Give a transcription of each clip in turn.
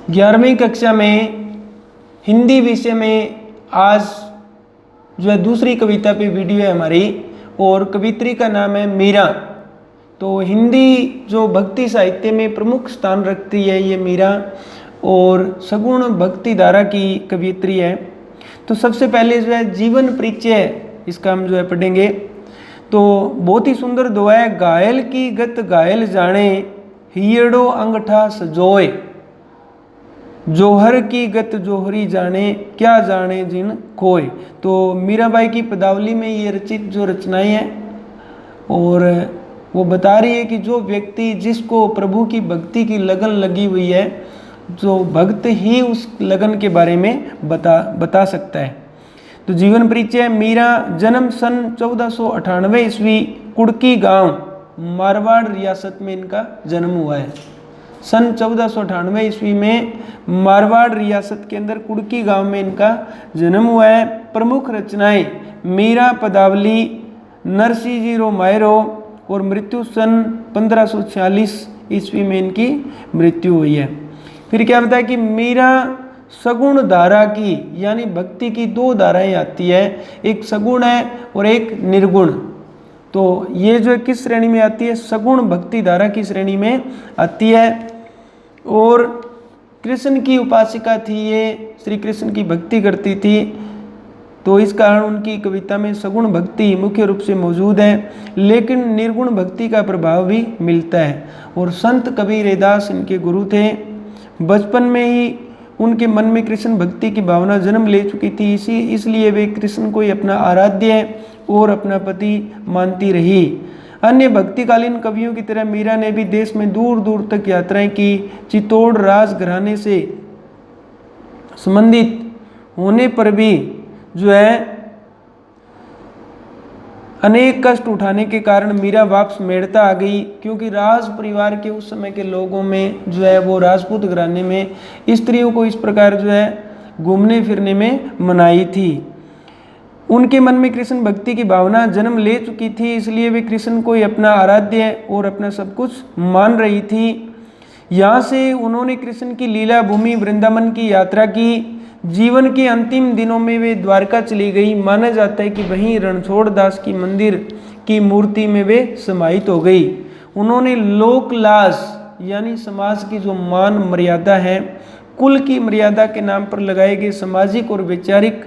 11वीं कक्षा में हिंदी विषय में आज जो है दूसरी कविता पे वीडियो है हमारी, और कवित्री का नाम है मीरा। तो हिंदी जो भक्ति साहित्य में प्रमुख स्थान रखती है ये मीरा, और सगुण भक्ति धारा की कवित्री है। तो सबसे पहले जो है जीवन परिचय इसका हम जो है पढ़ेंगे। तो बहुत ही सुंदर दुआ है। घायल की गत घायल जाने, हियड़ो अंगठा सजोए, जोहर की गत जोहरी जाने, क्या जाने जिन खोए। तो मीराबाई की पदावली में ये रचित जो रचनाएं हैं, और वो बता रही है कि जो व्यक्ति जिसको प्रभु की भक्ति की लगन लगी हुई है, जो भक्त ही उस लगन के बारे में बता सकता है। तो जीवन परिचय। मीरा जन्म सन 1498 ईस्वी, कुड़की गांव, मारवाड़ रियासत में इनका जन्म हुआ है। सन 1498 ईस्वी में मारवाड़ रियासत के अंदर कुड़की गांव में इनका जन्म हुआ है। प्रमुख रचनाएं मीरा पदावली, नरसिंह जी रो मायरो, और मृत्यु सन 1546 ईस्वी में इनकी मृत्यु हुई है। फिर क्या बताया कि मीरा सगुण धारा की, यानी भक्ति की दो धाराएं आती है, एक सगुण है और एक निर्गुण। तो ये जो किस श्रेणी में आती है? सगुण भक्ति धारा की श्रेणी में आती है। और कृष्ण की उपासिका थी ये, श्री कृष्ण की भक्ति करती थी, तो इस कारण उनकी कविता में सगुण भक्ति मुख्य रूप से मौजूद है, लेकिन निर्गुण भक्ति का प्रभाव भी मिलता है। और संत कबीर रैदास इनके गुरु थे। बचपन में ही उनके मन में कृष्ण भक्ति की भावना जन्म ले चुकी थी, इसलिए वे कृष्ण को ही अपना आराध्य और अपना पति मानती रही। अन्य भक्तिकालीन कवियों की तरह मीरा ने भी देश में दूर दूर तक यात्राएं की। चित्तौड़ राज घराने से संबंधित होने पर भी जो है अनेक कष्ट उठाने के कारण मीरा वापस मेड़ता आ गई, क्योंकि राज परिवार के उस समय के लोगों में जो है वो राजपूत घराने में स्त्रियों को इस प्रकार जो है घूमने फिरने में मनाही थी। उनके मन में कृष्ण भक्ति की भावना जन्म ले चुकी थी, इसलिए वे कृष्ण को ही अपना आराध्य और अपना सब कुछ मान रही थी। यहाँ से उन्होंने कृष्ण की लीला भूमि वृंदावन की यात्रा की। जीवन के अंतिम दिनों में वे द्वारका चली गई। माना जाता है कि वहीं रणछोड़ दास की मंदिर की मूर्ति में वे समाहित हो गई। उन्होंने लोक लाज, यानी समाज की जो मान मर्यादा है, कुल की मर्यादा के नाम पर लगाए गए सामाजिक और वैचारिक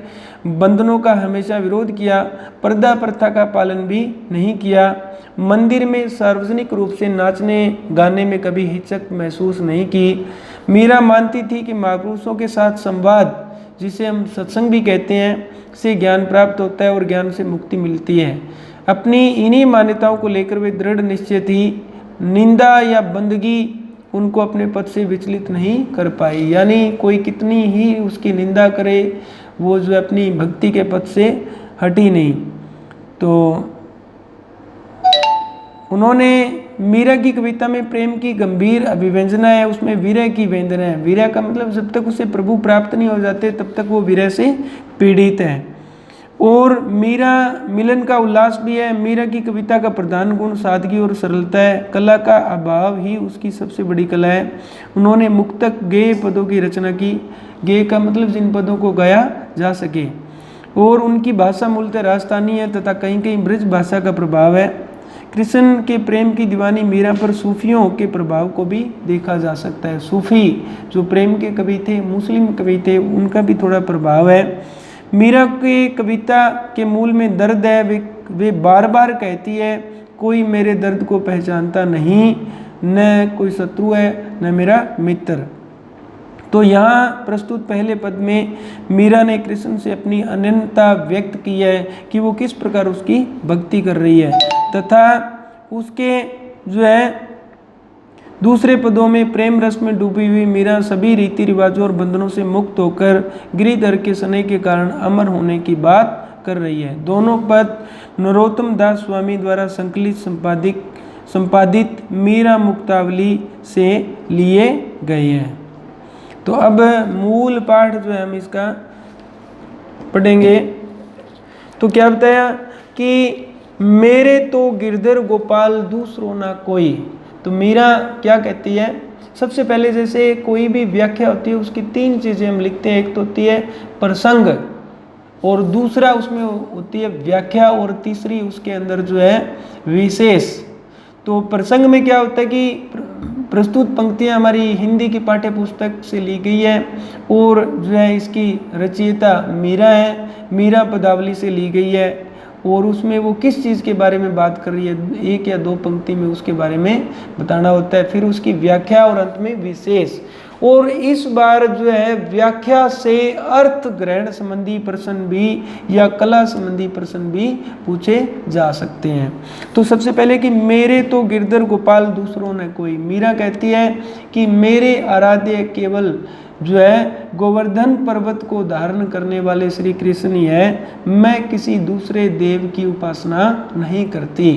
बंधनों का हमेशा विरोध किया। पर्दा प्रथा का पालन भी नहीं किया। मंदिर में सार्वजनिक रूप से नाचने गाने में कभी हिचक महसूस नहीं की। मीरा मानती थी कि महापुरुषों के साथ संवाद, जिसे हम सत्संग भी कहते हैं, से ज्ञान प्राप्त होता है और ज्ञान से मुक्ति मिलती है। अपनी इन्हीं मान्यताओं को लेकर वे दृढ़ निश्चय थी। निंदा या बंदगी उनको अपने पद से विचलित नहीं कर पाई, यानी कोई कितनी ही उसकी निंदा करे, वो जो अपनी भक्ति के पद से हटी नहीं। तो उन्होंने मीरा की कविता में प्रेम की गंभीर अभिव्यंजना है, उसमें विरह की व्यंजना है। विरह का मतलब जब तक उसे प्रभु प्राप्त नहीं हो जाते तब तक वो विरह से पीड़ित है। और मीरा मिलन का उल्लास भी है। मीरा की कविता का प्रधान गुण सादगी और सरलता है। कला का अभाव ही उसकी सबसे बड़ी कला है। उन्होंने मुक्तक गेय पदों की रचना की। गेय का मतलब जिन पदों को गाया जा सके। और उनकी भाषा मूलतः राजस्थानी है तथा कहीं कहीं ब्रज भाषा का प्रभाव है। कृष्ण के प्रेम की दीवानी मीरा पर सूफियों के प्रभाव को भी देखा जा सकता है। सूफी जो प्रेम के कवि थे, मुस्लिम कवि थे, उनका भी थोड़ा प्रभाव है। मीरा के कविता के मूल में दर्द है। वे बार बार कहती है, कोई मेरे दर्द को पहचानता नहीं, न कोई शत्रु है न मेरा मित्र। तो यहाँ प्रस्तुत पहले पद में मीरा ने कृष्ण से अपनी अनन्यता व्यक्त की है कि वो किस प्रकार उसकी भक्ति कर रही है, तथा उसके जो है दूसरे पदों में प्रेम रस में डूबी हुई मीरा सभी रीति रिवाजों और बंधनों से मुक्त होकर गिरिधर के स्नेह के कारण अमर होने की बात कर रही है। दोनों पद नरोत्तम दास स्वामी द्वारा संपादित मीरा मुक्तावली से लिए गए हैं। तो अब मूल पाठ जो है हम इसका पढ़ेंगे। तो क्या बताया कि मेरे तो गिरधर गोपाल दूसरो ना कोई। तो मीरा क्या कहती है? सबसे पहले जैसे कोई भी व्याख्या होती है उसकी 3 चीज़ें हम लिखते हैं। एक तो होती है प्रसंग, और दूसरा उसमें होती है व्याख्या, और तीसरी उसके अंदर जो है विशेष। तो प्रसंग में क्या होता है कि प्रस्तुत पंक्तियाँ हमारी हिंदी की पाठ्य पुस्तक से ली गई है, और जो है इसकी रचयिता मीरा है, मीरा पदावली से ली गई है, और उसमें वो किस चीज़ के बारे में बात कर रही है 1 या 2 पंक्ति में उसके बारे में बताना होता है। फिर उसकी व्याख्या और अंत में विशेष। और इस बार जो है व्याख्या से अर्थ ग्रहण संबंधी प्रश्न भी या कला संबंधी प्रश्न भी पूछे जा सकते हैं। तो सबसे पहले कि मेरे तो गिरधर गोपाल दूसरों ने कोई। मीरा कहती है कि मेरे आराध्य केवल जो है गोवर्धन पर्वत को धारण करने वाले श्री कृष्ण ही है, मैं किसी दूसरे देव की उपासना नहीं करती।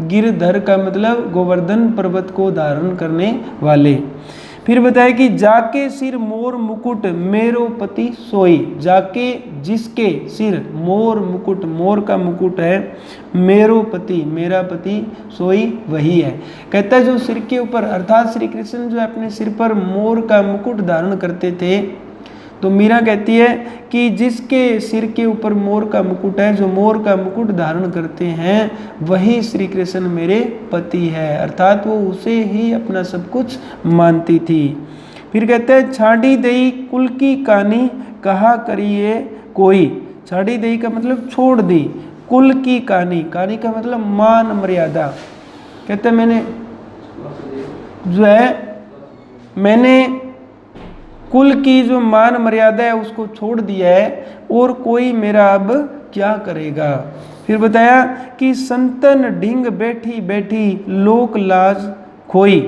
गिरधर का मतलब गोवर्धन पर्वत को धारण करने वाले। फिर बताया कि जाके सिर मोर मुकुट मेरो पति सोई। जाके जिसके सिर मोर मुकुट, मोर का मुकुट है, मेरो पति मेरा पति सोई वही है। कहता है जो सिर के ऊपर, अर्थात श्री कृष्ण जो अपने सिर पर मोर का मुकुट धारण करते थे, तो मीरा कहती है कि जिसके सिर के ऊपर मोर का मुकुट है, जो मोर का मुकुट धारण करते हैं, वही श्री कृष्ण मेरे पति है। अर्थात वो उसे ही अपना सब कुछ मानती थी। फिर कहते हैं छाड़ी दई कुल की कानी कहा करिए कोई। छाड़ी दई का मतलब छोड़ दी, कुल की कानी, कानी का मतलब मान मर्यादा। कहते हैं मैंने कुल की जो मान मर्यादा है उसको छोड़ दिया है, और कोई मेरा अब क्या करेगा। फिर बताया कि संतन ढिंग बैठी बैठी लोक लाज खोई।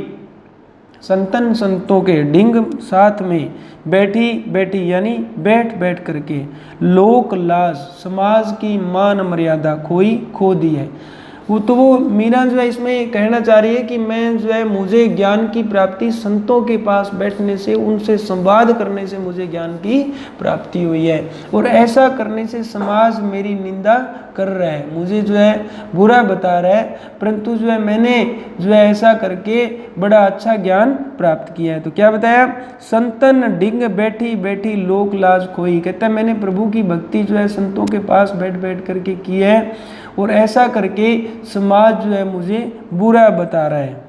संतन संतों के, ढिंग साथ में, बैठी बैठी यानी बैठ बैठ करके, लोक लाज समाज की मान मर्यादा खोई, खो दी है। वो मीरा जो है इसमें कहना चाह रही है कि मैं जो है मुझे ज्ञान की प्राप्ति संतों के पास बैठने से, उनसे संवाद करने से मुझे ज्ञान की प्राप्ति हुई है, और ऐसा करने से समाज मेरी निंदा कर रहा है, मुझे जो है बुरा बता रहा है, परंतु जो है मैंने जो है ऐसा करके बड़ा अच्छा ज्ञान प्राप्त किया है। तो क्या बताया, संतन डिंग बैठी बैठी लोक लाज खोई। कहता है मैंने प्रभु की भक्ति जो है संतों के पास बैठ बैठ करके की है, और ऐसा करके समाज जो है मुझे बुरा बता रहा है।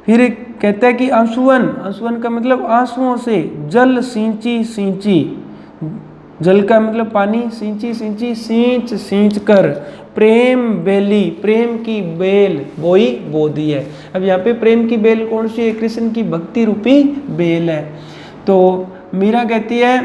फिर कहता है कि आंसुअन, आंसुअन का मतलब आंसुओं से, जल सींची सींची, जल का मतलब पानी, सींची सींची सींच सींच कर, प्रेम बेली, प्रेम की बेल बोई बो दी है। अब यहाँ पे प्रेम की बेल कौन सी है, कृष्ण की भक्ति रूपी बेल है। तो मीरा कहती है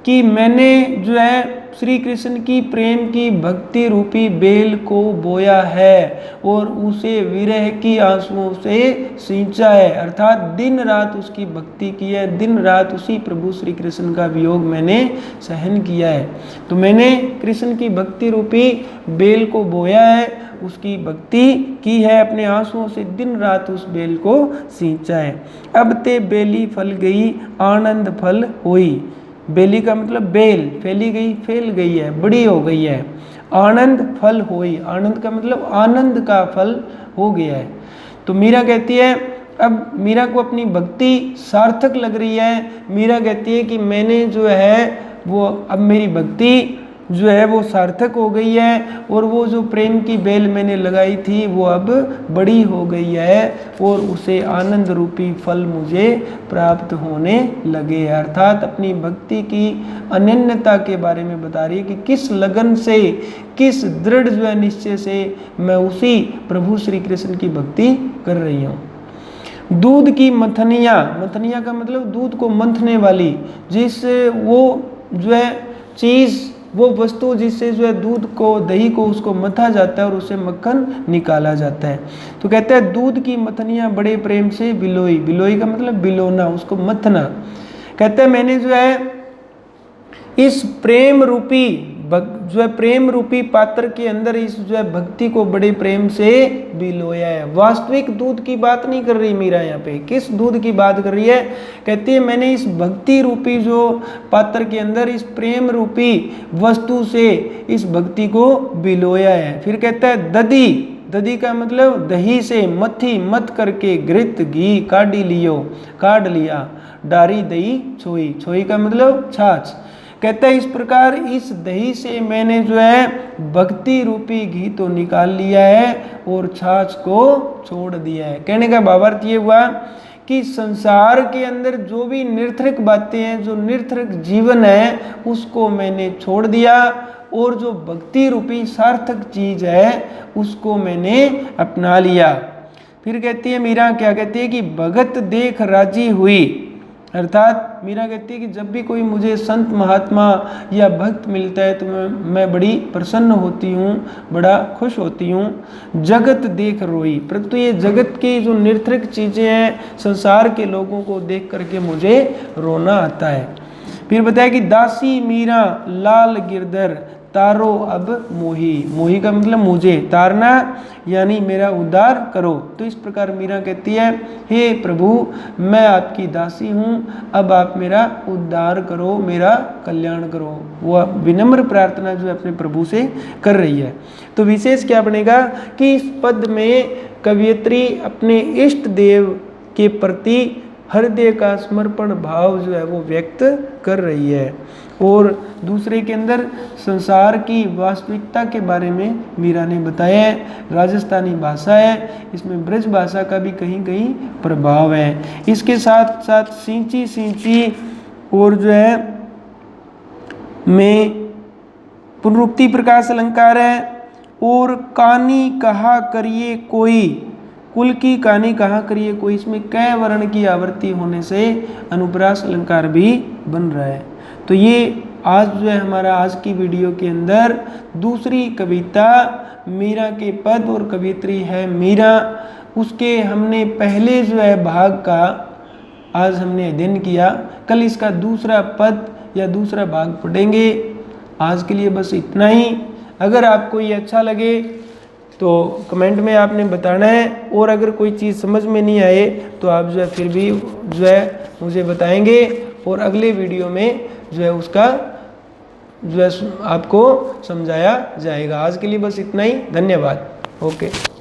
कि मैंने जो है श्री कृष्ण की प्रेम की भक्ति रूपी बेल को बोया है, और उसे विरह की आंसुओं से सींचा है, अर्थात दिन रात उसकी भक्ति की है, दिन रात उसी प्रभु श्री कृष्ण का वियोग मैंने सहन किया है। तो मैंने कृष्ण की भक्ति रूपी बेल को बोया है, उसकी भक्ति की है, अपने आंसुओं से दिन रात उस बेल को सींचा है। अब ते बेली फल गई आनंद फल हुई। बेली का मतलब बेल, फैली गई, फैल गई है, बड़ी हो गई है। आनंद फल होई, आनंद का मतलब आनंद का फल हो गया है। तो मीरा कहती है, अब मीरा को अपनी भक्ति सार्थक लग रही है। मीरा कहती है कि मैंने जो है वो, अब मेरी भक्ति जो है वो सार्थक हो गई है, और वो जो प्रेम की बेल मैंने लगाई थी वो अब बड़ी हो गई है, और उसे आनंद रूपी फल मुझे प्राप्त होने लगे। अर्थात अपनी भक्ति की अनन्यता के बारे में बता रही है कि किस लगन से, किस दृढ़ जो है निश्चय से मैं उसी प्रभु श्री कृष्ण की भक्ति कर रही हूँ। दूध की मथनिया, मथनिया का मतलब दूध को मंथने वाली, जिस वो जो है चीज़, वो वस्तु जिससे जो है दूध को, दही को उसको मथा जाता है और उससे मक्खन निकाला जाता है। तो कहते हैं दूध की मथनियाँ बड़े प्रेम से बिलोई, बिलोई का मतलब बिलोना, उसको मथना। कहते हैं मैंने जो है इस प्रेम रूपी जो है प्रेम रूपी पात्र के अंदर इस जो है भक्ति को बड़े प्रेम से बिलोया है। वास्तविक दूध की बात नहीं कर रही मीरा, यहाँ पे किस दूध की बात कर रही है, कहती है मैंने इस भक्ति रूपी जो पात्र के अंदर इस प्रेम रूपी वस्तु से इस भक्ति को बिलोया है। फिर कहता है दधी, दधी का मतलब दही से मथी मत करके घृत घी काढ़ लिया। डारी दही छोई, छोई का मतलब छाछ। कहता है इस प्रकार इस दही से मैंने जो है भक्ति रूपी घी तो निकाल लिया है और छाछ को छोड़ दिया है। कहने का भावार्थ ये हुआ कि संसार के अंदर जो भी निरर्थक बातें हैं, जो निरर्थक जीवन है, उसको मैंने छोड़ दिया और जो भक्ति रूपी सार्थक चीज है उसको मैंने अपना लिया। फिर कहती है मीरा, क्या कहती है कि भगत देख राजी हुई, अर्थात मीरा कहती है कि जब भी कोई मुझे संत महात्मा या भक्त मिलता है तो मैं बड़ी प्रसन्न होती हूँ, बड़ा खुश होती हूँ। जगत देख रोई, परंतु ये जगत की जो निरर्थक चीज़ें हैं, संसार के लोगों को देख करके मुझे रोना आता है। फिर बताया कि दासी मीरा लाल गिरधर तारो अब मोही, मोही का मतलब मुझे, तारना यानी मेरा उद्धार करो। तो इस प्रकार मीरा कहती है हे प्रभु मैं आपकी दासी हूँ, अब आप मेरा उद्धार करो, मेरा कल्याण करो। वह विनम्र प्रार्थना जो है अपने प्रभु से कर रही है। तो विशेष क्या बनेगा कि इस पद में कवयित्री अपने इष्ट देव के प्रति हृदय का समर्पण भाव जो है वो व्यक्त कर रही है। और दूसरे के अंदर संसार की वास्तविकता के बारे में मीरा ने बताया है। राजस्थानी भाषा है, इसमें ब्रज भाषा का भी कहीं कहीं प्रभाव है। इसके साथ साथ सिंची सिंची और जो है में पुनरुक्ति प्रकाश अलंकार है। और कानी कहा करिए कोई, कुल की कहानी कहा करिए कोई, इसमें कै वर्ण की आवृत्ति होने से अनुप्रास अलंकार भी बन रहा है। तो ये आज जो है हमारा आज की वीडियो के अंदर दूसरी कविता मीरा के पद और कवित्री है मीरा, उसके हमने पहले जो है भाग का आज हमने अध्ययन किया। कल इसका दूसरा पद या दूसरा भाग पढ़ेंगे। आज के लिए बस इतना ही। अगर आपको ये अच्छा लगे तो कमेंट में आपने बताना है, और अगर कोई चीज़ समझ में नहीं आए तो आप जो है फिर भी जो है मुझे बताएंगे और अगले वीडियो में जो है उसका जो है आपको समझाया जाएगा। आज के लिए बस इतना ही। धन्यवाद। ओके।